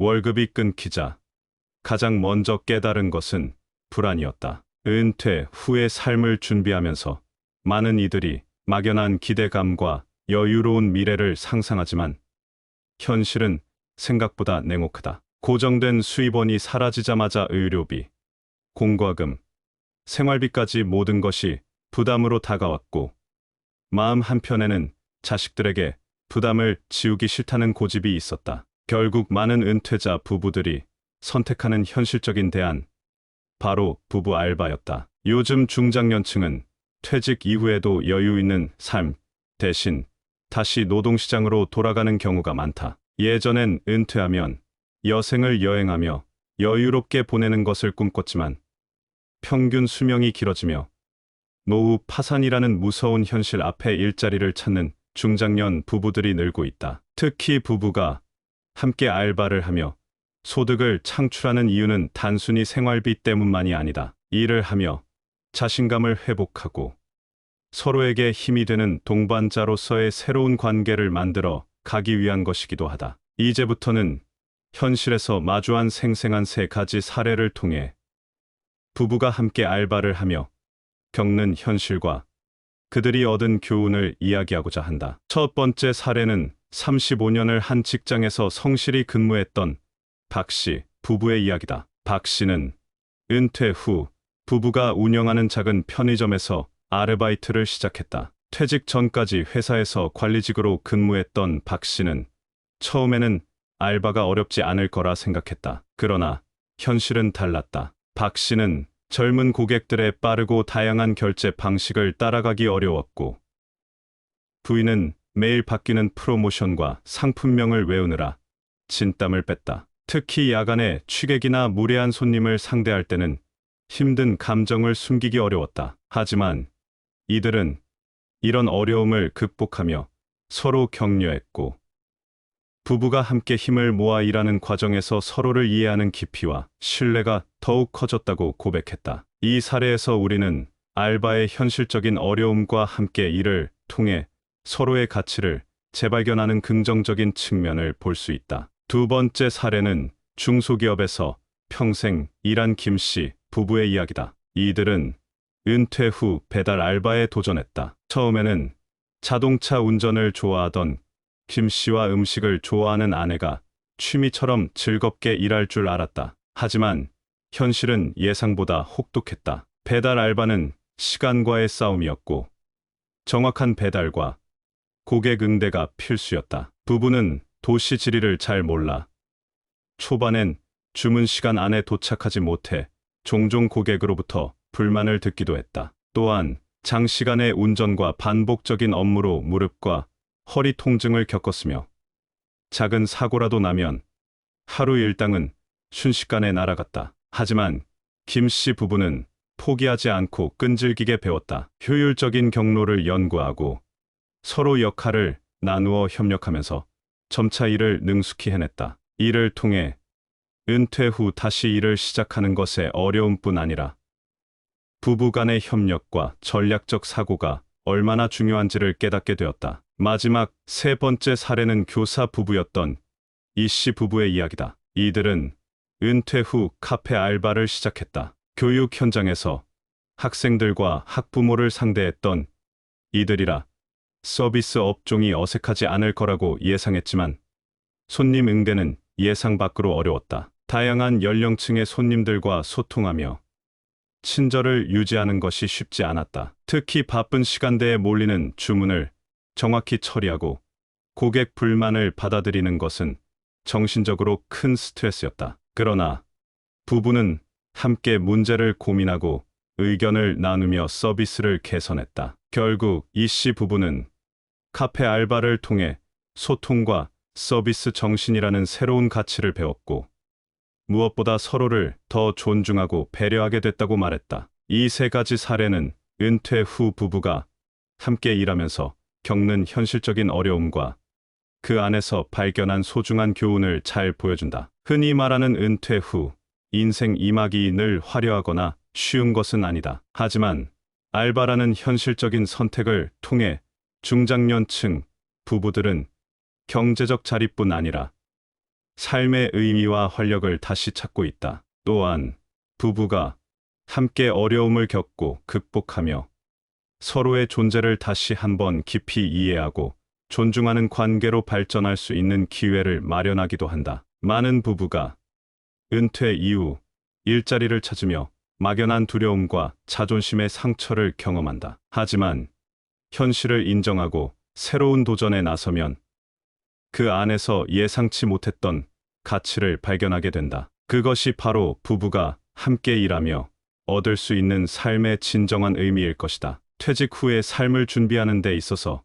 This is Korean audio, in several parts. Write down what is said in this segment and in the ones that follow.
월급이 끊기자 가장 먼저 깨달은 것은 불안이었다. 은퇴 후의 삶을 준비하면서 많은 이들이 막연한 기대감과 여유로운 미래를 상상하지만 현실은 생각보다 냉혹하다. 고정된 수입원이 사라지자마자 의료비, 공과금, 생활비까지 모든 것이 부담으로 다가왔고 마음 한편에는 자식들에게 부담을 지우기 싫다는 고집이 있었다. 결국 많은 은퇴자 부부들이 선택하는 현실적인 대안, 바로 부부 알바였다. 요즘 중장년층은 퇴직 이후에도 여유 있는 삶 대신 다시 노동시장으로 돌아가는 경우가 많다. 예전엔 은퇴하면 여생을 여행하며 여유롭게 보내는 것을 꿈꿨지만 평균 수명이 길어지며 노후 파산이라는 무서운 현실 앞에 일자리를 찾는 중장년 부부들이 늘고 있다. 특히 부부가 함께 알바를 하며 소득을 창출하는 이유는 단순히 생활비 때문만이 아니다. 일을 하며 자신감을 회복하고 서로에게 힘이 되는 동반자로서의 새로운 관계를 만들어 가기 위한 것이기도 하다. 이제부터는 현실에서 마주한 생생한 세 가지 사례를 통해 부부가 함께 알바를 하며 겪는 현실과 그들이 얻은 교훈을 이야기하고자 한다. 첫 번째 사례는 35년을 한 직장에서 성실히 근무했던 박 씨 부부의 이야기다. 박 씨는 은퇴 후 부부가 운영하는 작은 편의점에서 아르바이트를 시작했다. 퇴직 전까지 회사에서 관리직으로 근무했던 박 씨는 처음에는 알바가 어렵지 않을 거라 생각했다. 그러나 현실은 달랐다. 박 씨는 젊은 고객들의 빠르고 다양한 결제 방식을 따라가기 어려웠고 부인은 매일 바뀌는 프로모션과 상품명을 외우느라 진땀을 뺐다. 특히 야간에 취객이나 무례한 손님을 상대할 때는 힘든 감정을 숨기기 어려웠다. 하지만 이들은 이런 어려움을 극복하며 서로 격려했고 부부가 함께 힘을 모아 일하는 과정에서 서로를 이해하는 깊이와 신뢰가 더욱 커졌다고 고백했다. 이 사례에서 우리는 알바의 현실적인 어려움과 함께 이를 통해 서로의 가치를 재발견하는 긍정적인 측면을 볼 수 있다. 두 번째 사례는 중소기업에서 평생 일한 김 씨 부부의 이야기다. 이들은 은퇴 후 배달 알바에 도전했다. 처음에는 자동차 운전을 좋아하던 김 씨와 음식을 좋아하는 아내가 취미처럼 즐겁게 일할 줄 알았다. 하지만 현실은 예상보다 혹독했다. 배달 알바는 시간과의 싸움이었고 정확한 배달과 고객 응대가 필수였다. 부부는 도시 지리를 잘 몰라 초반엔 주문 시간 안에 도착하지 못해 종종 고객으로부터 불만을 듣기도 했다. 또한 장시간의 운전과 반복적인 업무로 무릎과 허리 통증을 겪었으며 작은 사고라도 나면 하루 일당은 순식간에 날아갔다. 하지만 김 씨 부부는 포기하지 않고 끈질기게 배웠다. 효율적인 경로를 연구하고 서로 역할을 나누어 협력하면서 점차 일을 능숙히 해냈다. 이를 통해 은퇴 후 다시 일을 시작하는 것의 어려움뿐 아니라 부부 간의 협력과 전략적 사고가 얼마나 중요한지를 깨닫게 되었다. 마지막 세 번째 사례는 교사 부부였던 이 씨 부부의 이야기다. 이들은 은퇴 후 카페 알바를 시작했다. 교육 현장에서 학생들과 학부모를 상대했던 이들이라 서비스 업종이 어색하지 않을 거라고 예상했지만 손님 응대는 예상 밖으로 어려웠다. 다양한 연령층의 손님들과 소통하며 친절을 유지하는 것이 쉽지 않았다. 특히 바쁜 시간대에 몰리는 주문을 정확히 처리하고 고객 불만을 받아들이는 것은 정신적으로 큰 스트레스였다. 그러나 부부는 함께 문제를 고민하고 의견을 나누며 서비스를 개선했다. 결국 이 씨 부부는 카페 알바를 통해 소통과 서비스 정신이라는 새로운 가치를 배웠고 무엇보다 서로를 더 존중하고 배려하게 됐다고 말했다. 이 세 가지 사례는 은퇴 후 부부가 함께 일하면서 겪는 현실적인 어려움과 그 안에서 발견한 소중한 교훈을 잘 보여준다. 흔히 말하는 은퇴 후 인생 2막이 늘 화려하거나 쉬운 것은 아니다. 하지만 알바라는 현실적인 선택을 통해 중장년층 부부들은 경제적 자립뿐 아니라 삶의 의미와 활력을 다시 찾고 있다. 또한 부부가 함께 어려움을 겪고 극복하며 서로의 존재를 다시 한번 깊이 이해하고 존중하는 관계로 발전할 수 있는 기회를 마련하기도 한다. 많은 부부가 은퇴 이후 일자리를 찾으며 막연한 두려움과 자존심의 상처를 경험한다. 하지만 현실을 인정하고 새로운 도전에 나서면 그 안에서 예상치 못했던 가치를 발견하게 된다. 그것이 바로 부부가 함께 일하며 얻을 수 있는 삶의 진정한 의미일 것이다. 퇴직 후의 삶을 준비하는 데 있어서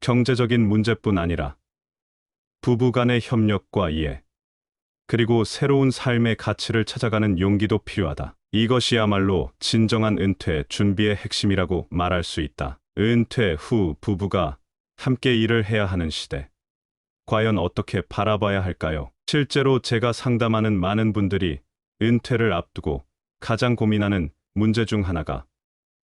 경제적인 문제뿐 아니라 부부 간의 협력과 이해, 그리고 새로운 삶의 가치를 찾아가는 용기도 필요하다. 이것이야말로 진정한 은퇴 준비의 핵심이라고 말할 수 있다. 은퇴 후 부부가 함께 일을 해야 하는 시대. 과연 어떻게 바라봐야 할까요? 실제로 제가 상담하는 많은 분들이 은퇴를 앞두고 가장 고민하는 문제 중 하나가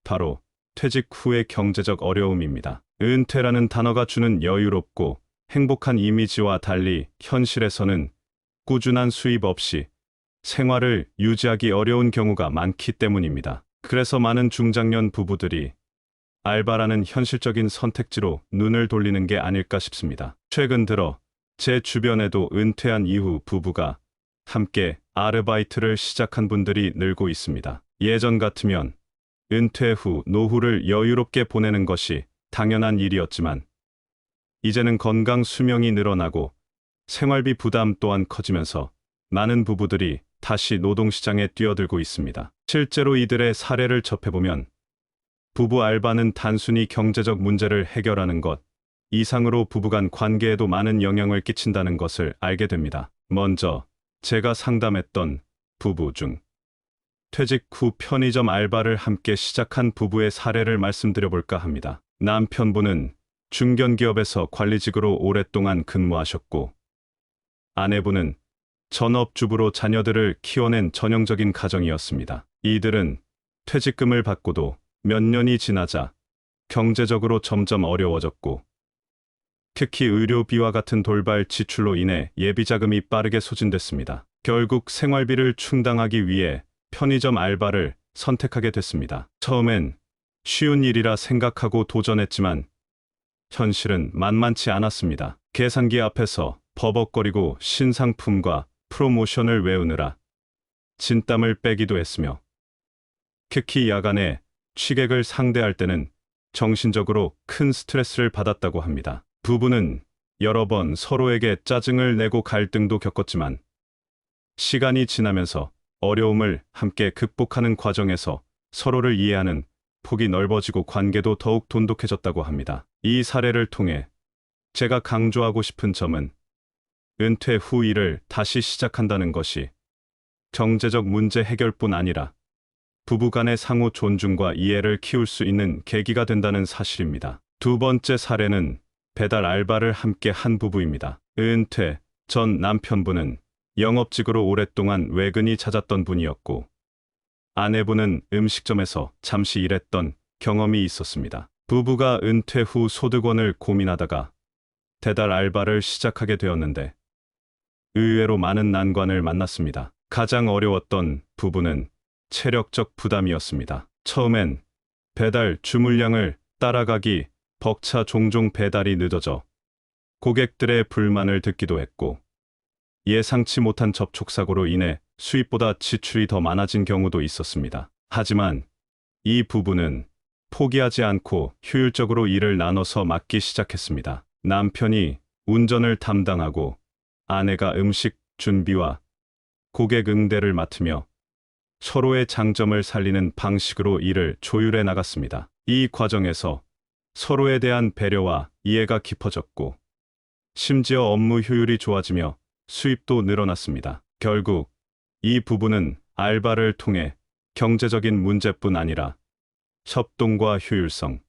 바로 퇴직 후의 경제적 어려움입니다. 은퇴라는 단어가 주는 여유롭고 행복한 이미지와 달리 현실에서는 꾸준한 수입 없이 생활을 유지하기 어려운 경우가 많기 때문입니다. 그래서 많은 중장년 부부들이 알바라는 현실적인 선택지로 눈을 돌리는 게 아닐까 싶습니다. 최근 들어 제 주변에도 은퇴한 이후 부부가 함께 아르바이트를 시작한 분들이 늘고 있습니다. 예전 같으면 은퇴 후 노후를 여유롭게 보내는 것이 당연한 일이었지만 이제는 건강 수명이 늘어나고 생활비 부담 또한 커지면서 많은 부부들이 다시 노동시장에 뛰어들고 있습니다. 실제로 이들의 사례를 접해보면 부부 알바는 단순히 경제적 문제를 해결하는 것 이상으로 부부간 관계에도 많은 영향을 끼친다는 것을 알게 됩니다. 먼저 제가 상담했던 부부 중 퇴직 후 편의점 알바를 함께 시작한 부부의 사례를 말씀드려볼까 합니다. 남편분은 중견기업에서 관리직으로 오랫동안 근무하셨고 아내분은 전업주부로 자녀들을 키워낸 전형적인 가정이었습니다. 이들은 퇴직금을 받고도 몇 년이 지나자 경제적으로 점점 어려워졌고 특히 의료비와 같은 돌발 지출로 인해 예비자금이 빠르게 소진됐습니다. 결국 생활비를 충당하기 위해 편의점 알바를 선택하게 됐습니다. 처음엔 쉬운 일이라 생각하고 도전했지만 현실은 만만치 않았습니다. 계산기 앞에서 버벅거리고 신상품과 프로모션을 외우느라 진땀을 빼기도 했으며 특히 야간에 취객을 상대할 때는 정신적으로 큰 스트레스를 받았다고 합니다. 부부는 여러 번 서로에게 짜증을 내고 갈등도 겪었지만 시간이 지나면서 어려움을 함께 극복하는 과정에서 서로를 이해하는 폭이 넓어지고 관계도 더욱 돈독해졌다고 합니다. 이 사례를 통해 제가 강조하고 싶은 점은 은퇴 후 일을 다시 시작한다는 것이 경제적 문제 해결뿐 아니라 부부 간의 상호 존중과 이해를 키울 수 있는 계기가 된다는 사실입니다. 두 번째 사례는 배달 알바를 함께 한 부부입니다. 은퇴 전 남편분은 영업직으로 오랫동안 외근이 잦았던 분이었고 아내분은 음식점에서 잠시 일했던 경험이 있었습니다. 부부가 은퇴 후 소득원을 고민하다가 배달 알바를 시작하게 되었는데 의외로 많은 난관을 만났습니다. 가장 어려웠던 부분은 체력적 부담이었습니다. 처음엔 배달 주문량을 따라가기 벅차 종종 배달이 늦어져 고객들의 불만을 듣기도 했고 예상치 못한 접촉사고로 인해 수입보다 지출이 더 많아진 경우도 있었습니다. 하지만 이 부부는 포기하지 않고 효율적으로 일을 나눠서 맡기 시작했습니다. 남편이 운전을 담당하고 아내가 음식 준비와 고객 응대를 맡으며 서로의 장점을 살리는 방식으로 일을 조율해 나갔습니다. 이 과정에서 서로에 대한 배려와 이해가 깊어졌고 심지어 업무 효율이 좋아지며 수입도 늘어났습니다. 결국 이 부부는 알바를 통해 경제적인 문제뿐 아니라 협동과 효율성,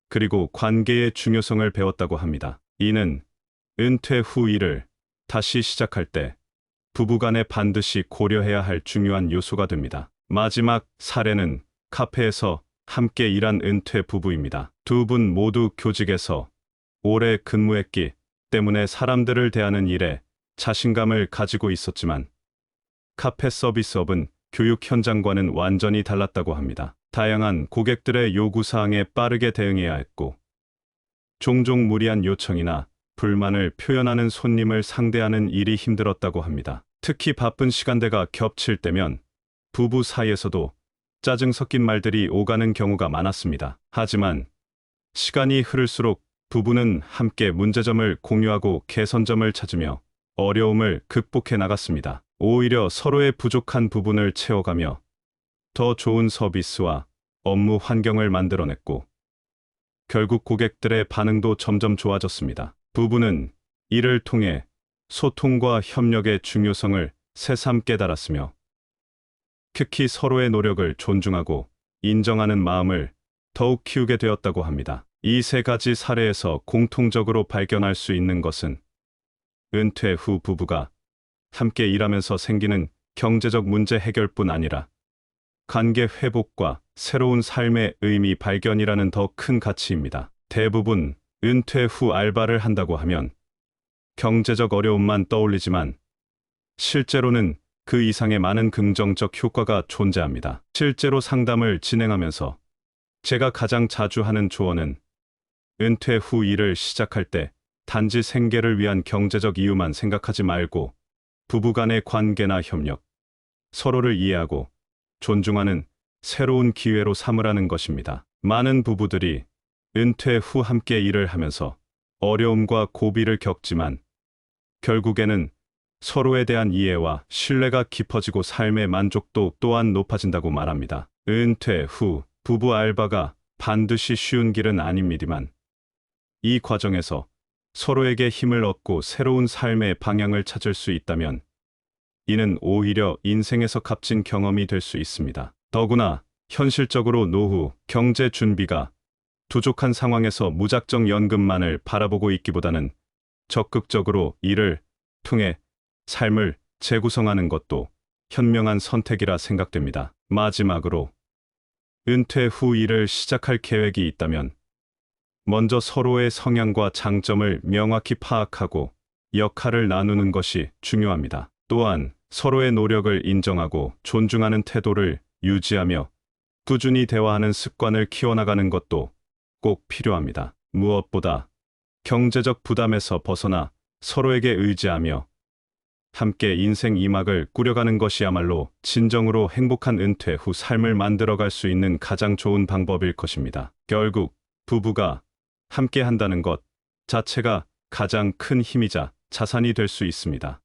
그리고 관계의 중요성을 배웠다고 합니다. 이는 은퇴 후 일을 다시 시작할 때 부부간에 반드시 고려해야 할 중요한 요소가 됩니다. 마지막 사례는 카페에서 함께 일한 은퇴 부부입니다. 두 분 모두 교직에서 오래 근무했기 때문에 사람들을 대하는 일에 자신감을 가지고 있었지만 카페 서비스업은 교육 현장과는 완전히 달랐다고 합니다. 다양한 고객들의 요구사항에 빠르게 대응해야 했고, 종종 무리한 요청이나 불만을 표현하는 손님을 상대하는 일이 힘들었다고 합니다. 특히 바쁜 시간대가 겹칠 때면 부부 사이에서도 짜증 섞인 말들이 오가는 경우가 많았습니다. 하지만 시간이 흐를수록 부부는 함께 문제점을 공유하고 개선점을 찾으며 어려움을 극복해 나갔습니다. 오히려 서로의 부족한 부분을 채워가며 더 좋은 서비스와 업무 환경을 만들어냈고, 결국 고객들의 반응도 점점 좋아졌습니다. 부부는 이를 통해 소통과 협력의 중요성을 새삼 깨달았으며, 특히 서로의 노력을 존중하고 인정하는 마음을 더욱 키우게 되었다고 합니다. 이 세 가지 사례에서 공통적으로 발견할 수 있는 것은 은퇴 후 부부가 함께 일하면서 생기는 경제적 문제 해결뿐 아니라 관계 회복과 새로운 삶의 의미 발견이라는 더 큰 가치입니다. 대부분 은퇴 후 알바를 한다고 하면 경제적 어려움만 떠올리지만 실제로는 그 이상의 많은 긍정적 효과가 존재합니다. 실제로 상담을 진행하면서 제가 가장 자주 하는 조언은 은퇴 후 일을 시작할 때 단지 생계를 위한 경제적 이유만 생각하지 말고 부부 간의 관계나 협력, 서로를 이해하고 존중하는 새로운 기회로 삼으라는 것입니다. 많은 부부들이 은퇴 후 함께 일을 하면서 어려움과 고비를 겪지만 결국에는 서로에 대한 이해와 신뢰가 깊어지고 삶의 만족도 또한 높아진다고 말합니다. 은퇴 후 부부 알바가 반드시 쉬운 길은 아닙니다만 이 과정에서 서로에게 힘을 얻고 새로운 삶의 방향을 찾을 수 있다면 이는 오히려 인생에서 값진 경험이 될 수 있습니다. 더구나 현실적으로 노후 경제 준비가 부족한 상황에서 무작정 연금만을 바라보고 있기보다는 적극적으로 일을 통해 삶을 재구성하는 것도 현명한 선택이라 생각됩니다. 마지막으로 은퇴 후 일을 시작할 계획이 있다면 먼저 서로의 성향과 장점을 명확히 파악하고 역할을 나누는 것이 중요합니다. 또한 서로의 노력을 인정하고 존중하는 태도를 유지하며 꾸준히 대화하는 습관을 키워나가는 것도 꼭 필요합니다. 무엇보다 경제적 부담에서 벗어나 서로에게 의지하며 함께 인생 2막을 꾸려가는 것이야말로 진정으로 행복한 은퇴 후 삶을 만들어갈 수 있는 가장 좋은 방법일 것입니다. 결국 부부가 함께 한다는 것 자체가 가장 큰 힘이자 자산이 될 수 있습니다.